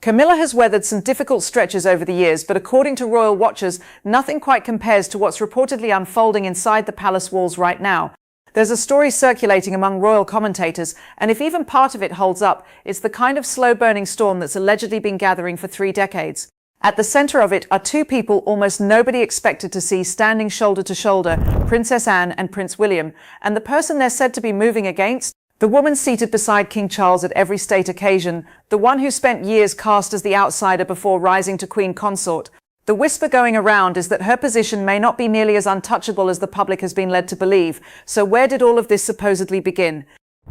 Camilla has weathered some difficult stretches over the years, but according to royal watchers, nothing quite compares to what's reportedly unfolding inside the palace walls right now. There's a story circulating among royal commentators, and if even part of it holds up, it's the kind of slow-burning storm that's allegedly been gathering for 3 decades. At the center of it are 2 people almost nobody expected to see standing shoulder to shoulder, Princess Anne and Prince William, and the person they're said to be moving against, the woman seated beside King Charles at every state occasion, the one who spent years cast as the outsider before rising to Queen Consort. The whisper going around is that her position may not be nearly as untouchable as the public has been led to believe. So where did all of this supposedly begin?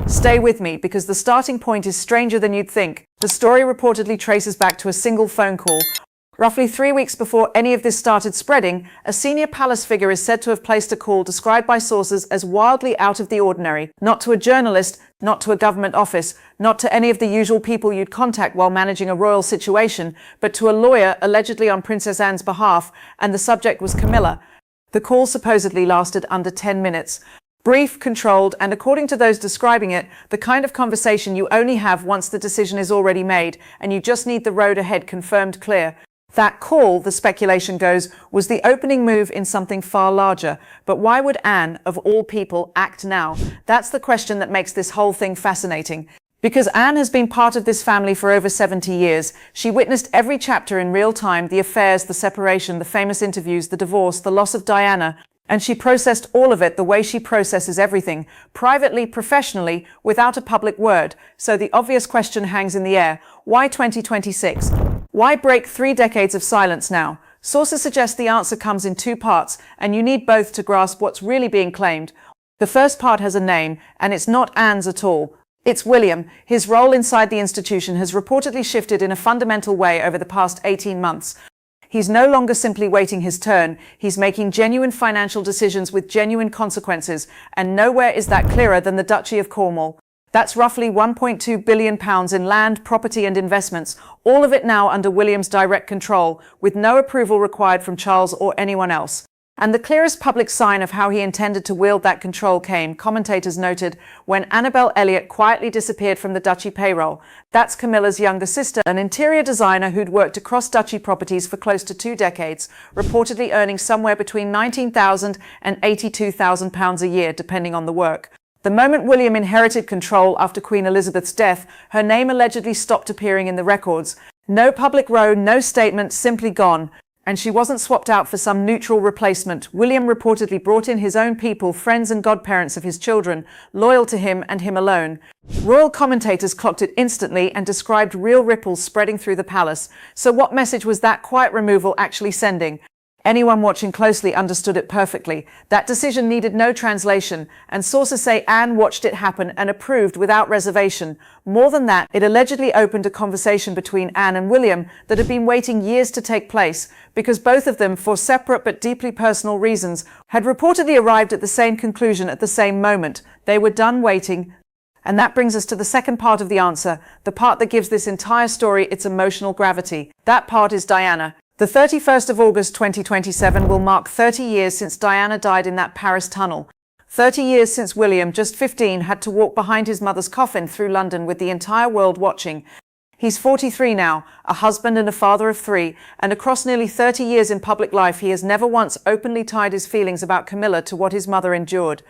Stay with me, because the starting point is stranger than you'd think. The story reportedly traces back to a single phone call. Roughly 3 weeks before any of this started spreading, a senior palace figure is said to have placed a call described by sources as wildly out of the ordinary, not to a journalist, not to a government office, not to any of the usual people you'd contact while managing a royal situation, but to a lawyer allegedly on Princess Anne's behalf, and the subject was Camilla. The call supposedly lasted under 10 minutes. Brief, controlled, and according to those describing it, the kind of conversation you only have once the decision is already made, and you just need the road ahead confirmed clear. That call, the speculation goes, was the opening move in something far larger. But why would Anne, of all people, act now? That's the question that makes this whole thing fascinating. Because Anne has been part of this family for over 70 years. She witnessed every chapter in real time, the affairs, the separation, the famous interviews, the divorce, the loss of Diana. And she processed all of it the way she processes everything, privately, professionally, without a public word. So the obvious question hangs in the air. Why 2026? Why break 3 decades of silence now? Sources suggest the answer comes in 2 parts, and you need both to grasp what's really being claimed. The first part has a name, and it's not Anne's at all. It's William. His role inside the institution has reportedly shifted in a fundamental way over the past 18 months. He's no longer simply waiting his turn. He's making genuine financial decisions with genuine consequences, and nowhere is that clearer than the Duchy of Cornwall. That's roughly £1.2 billion in land, property and investments, all of it now under William's direct control, with no approval required from Charles or anyone else. And the clearest public sign of how he intended to wield that control came, commentators noted, when Annabel Elliot quietly disappeared from the Duchy payroll. That's Camilla's younger sister, an interior designer who'd worked across Duchy properties for close to 2 decades, reportedly earning somewhere between £19,000 and £82,000 a year, depending on the work. The moment William inherited control after Queen Elizabeth's death, her name allegedly stopped appearing in the records. No public row, no statement, simply gone. And she wasn't swapped out for some neutral replacement. William reportedly brought in his own people, friends and godparents of his children, loyal to him and him alone. Royal commentators clocked it instantly and described real ripples spreading through the palace. So what message was that quiet removal actually sending? Anyone watching closely understood it perfectly. That decision needed no translation, and sources say Anne watched it happen and approved without reservation. More than that, it allegedly opened a conversation between Anne and William that had been waiting years to take place, because both of them, for separate but deeply personal reasons, had reportedly arrived at the same conclusion at the same moment. They were done waiting. And that brings us to the second part of the answer, the part that gives this entire story its emotional gravity. That part is Diana. The 31st of August 2027 will mark 30 years since Diana died in that Paris tunnel. 30 years since William, just 15, had to walk behind his mother's coffin through London with the entire world watching. He's 43 now, a husband and a father of 3, and across nearly 30 years in public life he has never once openly tied his feelings about Camilla to what his mother endured.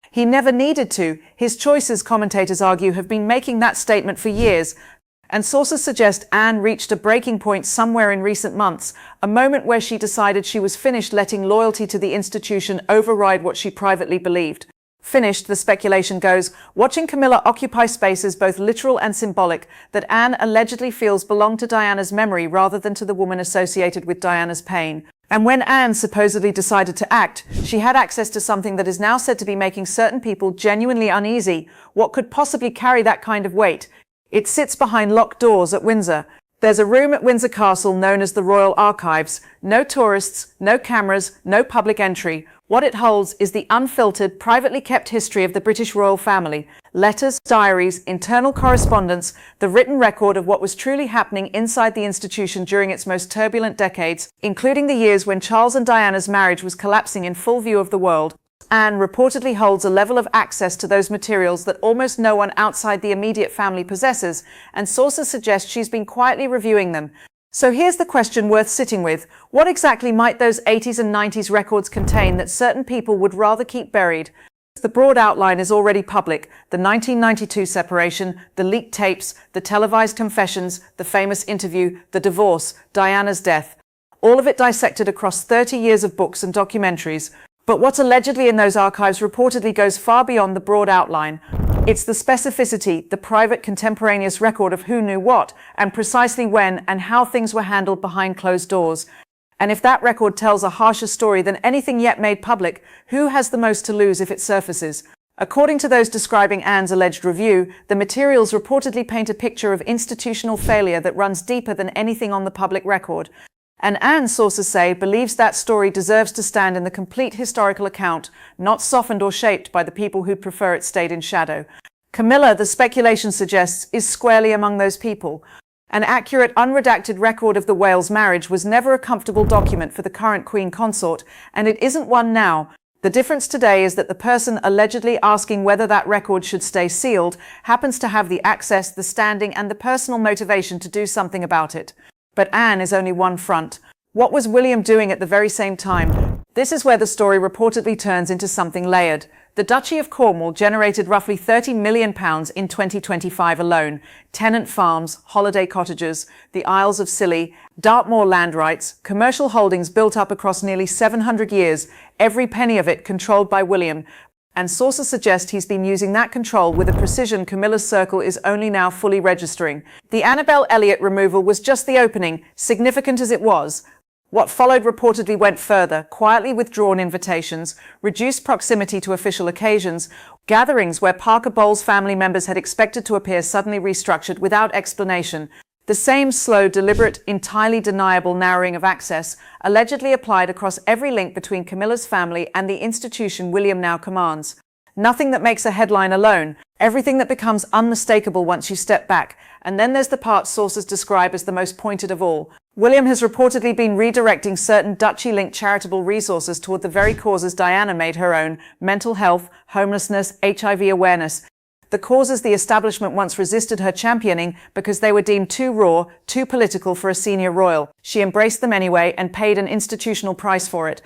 He never needed to. His choices, commentators argue, have been making that statement for years. And sources suggest Anne reached a breaking point somewhere in recent months, a moment where she decided she was finished letting loyalty to the institution override what she privately believed. Finished, the speculation goes, watching Camilla occupy spaces both literal and symbolic that Anne allegedly feels belong to Diana's memory rather than to the woman associated with Diana's pain. And when Anne supposedly decided to act, she had access to something that is now said to be making certain people genuinely uneasy. What could possibly carry that kind of weight? It sits behind locked doors at Windsor. There's a room at Windsor Castle known as the Royal Archives. No tourists, no cameras, no public entry. What it holds is the unfiltered, privately kept history of the British royal family. Letters, diaries, internal correspondence, the written record of what was truly happening inside the institution during its most turbulent decades, including the years when Charles and Diana's marriage was collapsing in full view of the world. Anne reportedly holds a level of access to those materials that almost no one outside the immediate family possesses, and sources suggest she's been quietly reviewing them. So here's the question worth sitting with. What exactly might those 80s and 90s records contain that certain people would rather keep buried? The broad outline is already public: the 1992 separation, the leaked tapes, the televised confessions, the famous interview, the divorce, Diana's death. All of it dissected across 30 years of books and documentaries. But what's allegedly in those archives reportedly goes far beyond the broad outline. It's the specificity, the private contemporaneous record of who knew what, and precisely when and how things were handled behind closed doors. And if that record tells a harsher story than anything yet made public, who has the most to lose if it surfaces? According to those describing Anne's alleged review, the materials reportedly paint a picture of institutional failure that runs deeper than anything on the public record. And Anne, sources say, believes that story deserves to stand in the complete historical account, not softened or shaped by the people who'd prefer it stayed in shadow. Camilla, the speculation suggests, is squarely among those people. An accurate, unredacted record of the Wales marriage was never a comfortable document for the current Queen Consort, and it isn't one now. The difference today is that the person allegedly asking whether that record should stay sealed happens to have the access, the standing, and the personal motivation to do something about it. But Anne is only one front. What was William doing at the very same time? This is where the story reportedly turns into something layered. The Duchy of Cornwall generated roughly £30 million in 2025 alone. Tenant farms, holiday cottages, the Isles of Scilly, Dartmoor land rights, commercial holdings built up across nearly 700 years, every penny of it controlled by William. And sources suggest he's been using that control with a precision Camilla's circle is only now fully registering. The Annabel Elliot removal was just the opening, significant as it was. What followed reportedly went further: quietly withdrawn invitations, reduced proximity to official occasions, gatherings where Parker Bowles family members had expected to appear suddenly restructured without explanation. The same slow, deliberate, entirely deniable narrowing of access allegedly applied across every link between Camilla's family and the institution William now commands. Nothing that makes a headline alone, everything that becomes unmistakable once you step back. And then there's the part sources describe as the most pointed of all. William has reportedly been redirecting certain Duchy-linked charitable resources toward the very causes Diana made her own: mental health, homelessness, HIV awareness. The causes the establishment once resisted her championing because they were deemed too raw, too political for a senior royal. She embraced them anyway and paid an institutional price for it.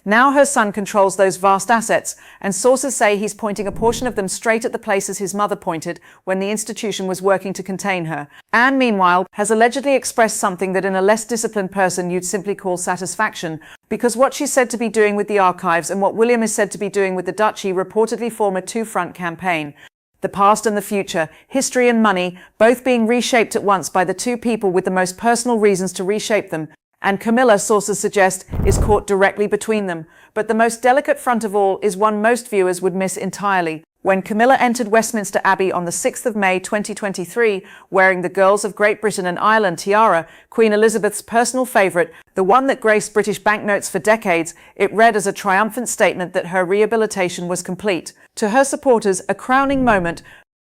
Now her son controls those vast assets, and sources say he's pointing a portion of them straight at the places his mother pointed when the institution was working to contain her. Anne, meanwhile, has allegedly expressed something that in a less disciplined person you'd simply call satisfaction, because what she's said to be doing with the archives and what William is said to be doing with the Duchy reportedly form a two-front campaign. The past and the future, history and money, both being reshaped at once by the two people with the most personal reasons to reshape them. And Camilla, sources suggest, is caught directly between them. But the most delicate front of all is one most viewers would miss entirely. When Camilla entered Westminster Abbey on the 6th of May 2023, wearing the Girls of Great Britain and Ireland tiara, Queen Elizabeth's personal favourite, the one that graced British banknotes for decades, it read as a triumphant statement that her rehabilitation was complete. To her supporters, a crowning moment.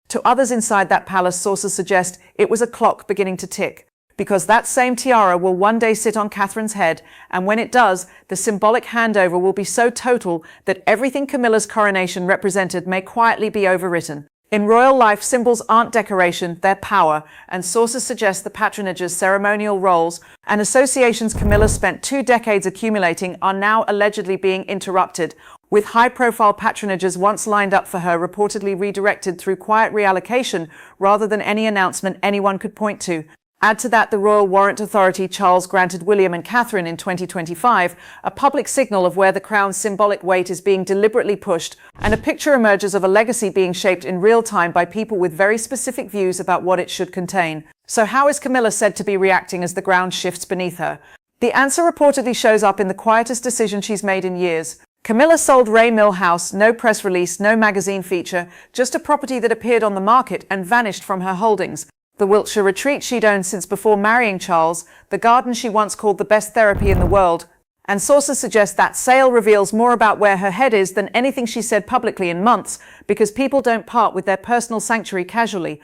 To others inside that palace, sources suggest it was a clock beginning to tick. Because that same tiara will one day sit on Catherine's head, and when it does, the symbolic handover will be so total that everything Camilla's coronation represented may quietly be overwritten. In royal life, symbols aren't decoration, they're power, and sources suggest the patronages, ceremonial roles, and associations Camilla spent 2 decades accumulating are now allegedly being interrupted, with high-profile patronages once lined up for her reportedly redirected through quiet reallocation rather than any announcement anyone could point to. Add to that the Royal Warrant Authority Charles granted William and Catherine in 2025, a public signal of where the Crown's symbolic weight is being deliberately pushed, and a picture emerges of a legacy being shaped in real time by people with very specific views about what it should contain. So how is Camilla said to be reacting as the ground shifts beneath her? The answer reportedly shows up in the quietest decision she's made in years. Camilla sold Ray Mill House, no press release, no magazine feature, just a property that appeared on the market and vanished from her holdings. The Wiltshire retreat she'd owned since before marrying Charles, the garden she once called the best therapy in the world. And sources suggest that sale reveals more about where her head is than anything she said publicly in months, because people don't part with their personal sanctuary casually.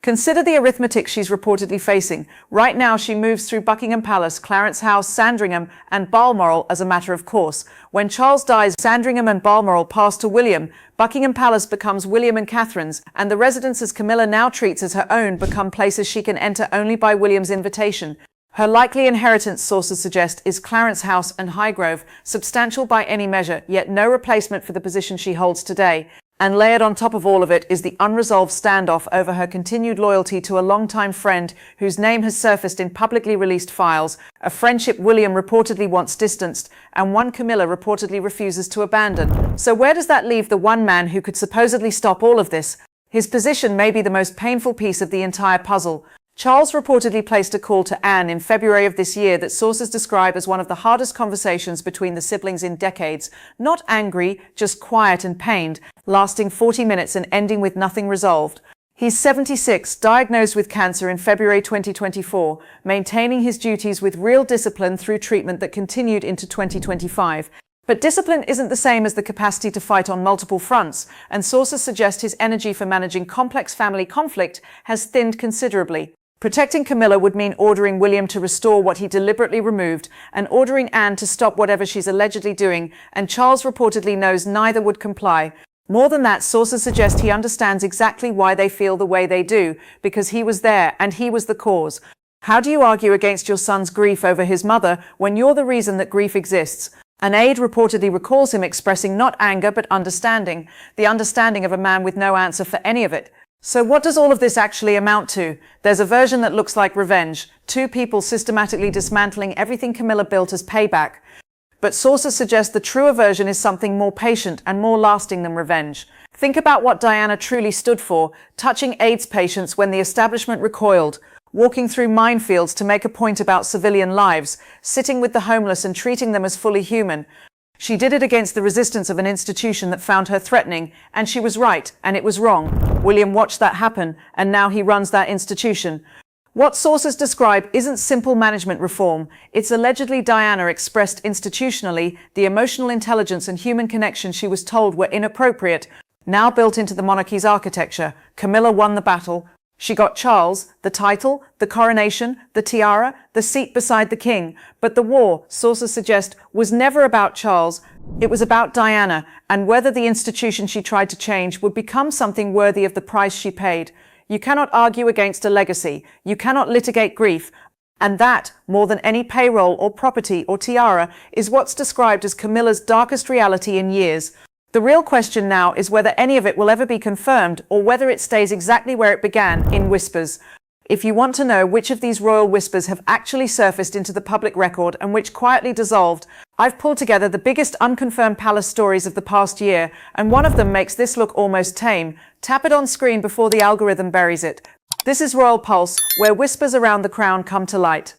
Consider the arithmetic she's reportedly facing. Right now, she moves through Buckingham Palace, Clarence House, Sandringham, and Balmoral as a matter of course. When Charles dies, Sandringham and Balmoral pass to William, Buckingham Palace becomes William and Catherine's, and the residences Camilla now treats as her own become places she can enter only by William's invitation. Her likely inheritance, sources suggest, is Clarence House and Highgrove, substantial by any measure, yet no replacement for the position she holds today. And layered on top of all of it is the unresolved standoff over her continued loyalty to a longtime friend whose name has surfaced in publicly released files, a friendship William reportedly wants distanced, and one Camilla reportedly refuses to abandon. So where does that leave the one man who could supposedly stop all of this? His position may be the most painful piece of the entire puzzle. Charles reportedly placed a call to Anne in February of this year that sources describe as one of the hardest conversations between the siblings in decades. Not angry, just quiet and pained, lasting 40 minutes and ending with nothing resolved. He's 76, diagnosed with cancer in February 2024, maintaining his duties with real discipline through treatment that continued into 2025. But discipline isn't the same as the capacity to fight on multiple fronts, and sources suggest his energy for managing complex family conflict has thinned considerably. Protecting Camilla would mean ordering William to restore what he deliberately removed and ordering Anne to stop whatever she's allegedly doing, and Charles reportedly knows neither would comply. More than that, sources suggest he understands exactly why they feel the way they do, because he was there and he was the cause. How do you argue against your son's grief over his mother when you're the reason that grief exists? An aide reportedly recalls him expressing not anger but understanding, the understanding of a man with no answer for any of it. So what does all of this actually amount to? There's a version that looks like revenge, two people systematically dismantling everything Camilla built as payback. But sources suggest the truer version is something more patient and more lasting than revenge. Think about what Diana truly stood for, touching AIDS patients when the establishment recoiled, walking through minefields to make a point about civilian lives, sitting with the homeless and treating them as fully human. She did it against the resistance of an institution that found her threatening, and she was right, and it was wrong. William watched that happen, and now he runs that institution. What sources describe isn't simple management reform. It's allegedly Diana expressed institutionally the emotional intelligence and human connection she was told were inappropriate, now built into the monarchy's architecture. Camilla won the battle. She got Charles, the title, the coronation, the tiara, the seat beside the king. But the war, sources suggest, was never about Charles. It was about Diana, and whether the institution she tried to change would become something worthy of the price she paid. You cannot argue against a legacy. You cannot litigate grief. And that, more than any payroll or property or tiara, is what's described as Camilla's darkest reality in years. The real question now is whether any of it will ever be confirmed or whether it stays exactly where it began, in whispers. If you want to know which of these royal whispers have actually surfaced into the public record and which quietly dissolved, I've pulled together the biggest unconfirmed palace stories of the past year, and one of them makes this look almost tame. Tap it on screen before the algorithm buries it. This is Royal Pulse, where whispers around the crown come to light.